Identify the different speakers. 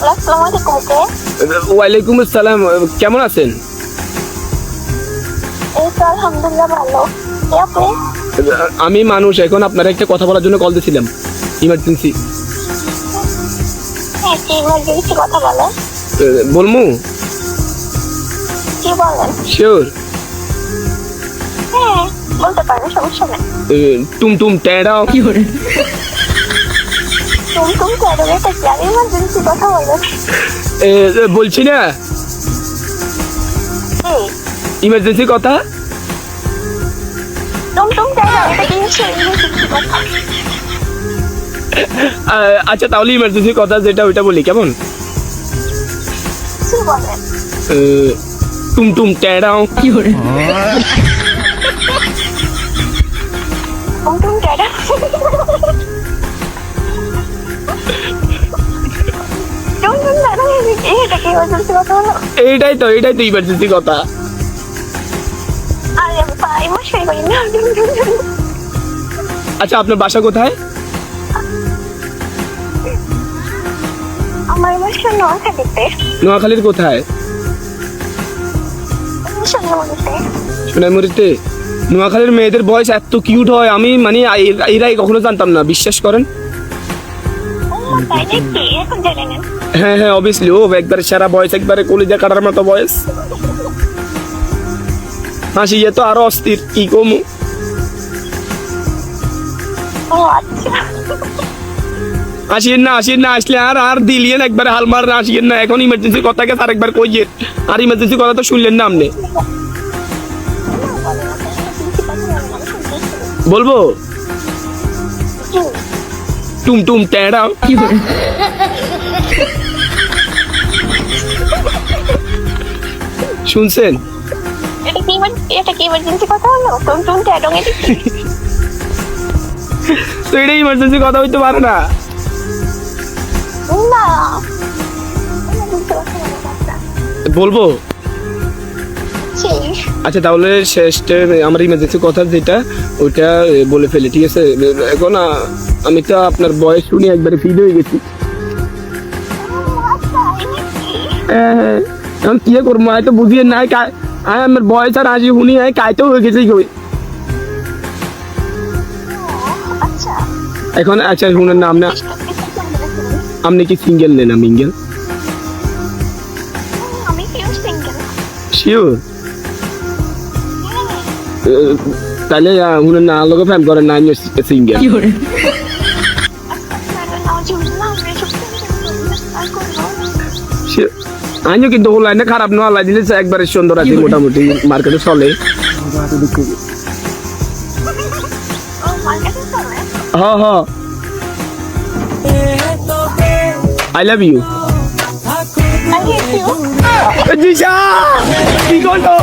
Speaker 1: আসসালামু আলাইকুম কে?
Speaker 2: ওয়ালাইকুম আসসালাম, কেমন আছেন?
Speaker 1: এই তো আলহামদুলিল্লাহ ভালো। কে আপনি?
Speaker 2: আমি মানুষ, এখন আপনার একটা কথা বলার জন্য কল দিয়েছিলাম, ইমার্জেন্সি।
Speaker 1: হ্যাঁ, কি ইমার্জেন্সি কথা বলেন?
Speaker 2: বলমু?
Speaker 1: কি বলেন?
Speaker 2: শিওর?
Speaker 1: হ্যাঁ, বলতে পারেন, সমস্যা নেই।
Speaker 2: টুমটুম টেড়াও
Speaker 1: তুমি কেন এটা কি আর ইমার্জেন্সি কথা বলেন?
Speaker 2: বলছি না, ইমার্জেন্সি কথা।
Speaker 1: এটা কি ইমার্জেন্সি কথা?
Speaker 2: আচ্ছা তাহলে ইমার্জেন্সি কথা যেটা ওইটা বলি, কেমন?
Speaker 1: কি বলেন?
Speaker 2: টুমটুম টেড়াও
Speaker 1: টুমটুম টেড়া? টুমটুম টেড়া এটা কি ইমার্জেন্সি কথা হলো?
Speaker 2: এইটাই তো ইমার্জেন্সি কথা।
Speaker 1: আরে আমি পাই মশাই করি না।
Speaker 2: আচ্ছা আপনার বাসা কোথায়?
Speaker 1: আমার বাসা নোয়াখালীতে।
Speaker 2: নোয়াখালীর কোথায়?
Speaker 1: সোনামুড়িতে।
Speaker 2: সোনামুড়িতে? নোয়াখালীর মেয়েদের ভয়েস এত কিউট হয়, আমি মানে এরাই কখনো জানতাম না, বিশ্বাস করেন।
Speaker 1: তাই নাকি? এখন জেনে নেন।
Speaker 2: হ্যাঁ হ্যাঁ, অবভিয়াসলি। ও একবারে সেরা ভয়েস, একবারে কলিজা কাটার মতো ভয়েস। হাসি তো আরো অস্থির, কি কমু।
Speaker 1: ও আচ্ছা,
Speaker 2: আসিয়েন না আসলে আর দিলিয়েন একবারে হালমার না, আসিয়েন না। এখন ইমার্জেন্সি কথা গেছে, আর একবার কইয়েন। আর ইমার্জেন্সি কথা তো শুনলেন না আপনি। বলবো? টুমটুম টেড়াও শুনছেন?
Speaker 1: এটা কি ইমার্জেন্সি কথা হলো? টুমটুম টেডং এটা কি?
Speaker 2: তো এটা ইমার্জেন্সি কথা হইতে পারে না।
Speaker 1: না,
Speaker 2: বলবো?
Speaker 1: জি।
Speaker 2: আচ্ছা তাহলে শেষে আমার ইমার্জেন্সি কথা যেটা ওইটা বলে ফেলি, ঠিক আছে? এখন আমি তো আপনার বয়স শুনে একবারে ফিল হয়ে গেছি। হ্যাঁ, এখন কি করবো, আমি তো বুঝিয়ে নাই। আমার বয়স আর আসি শুনি কাইতেও হয়ে গেছে কই।
Speaker 1: আচ্ছা,
Speaker 2: এখন আচ্ছা শুনেন না, আপনি কি সিঙ্গেল নেন? মিঙ্গেল?
Speaker 1: আমি কি সিঙ্গেল?
Speaker 2: শিওর? তাহলে শুনেন না, লোকে ফ্যান করেন না, আমি সিঙ্গেল। আমিও কিন্তু লাইনে খারাপ না, আল্লাহ দিলে একবারে সুন্দর আছে, মোটামুটি মার্কেটে চলে। হ্যাঁ হ্যাঁ, I love you.
Speaker 1: I hate you.
Speaker 2: Jisha কি করলো?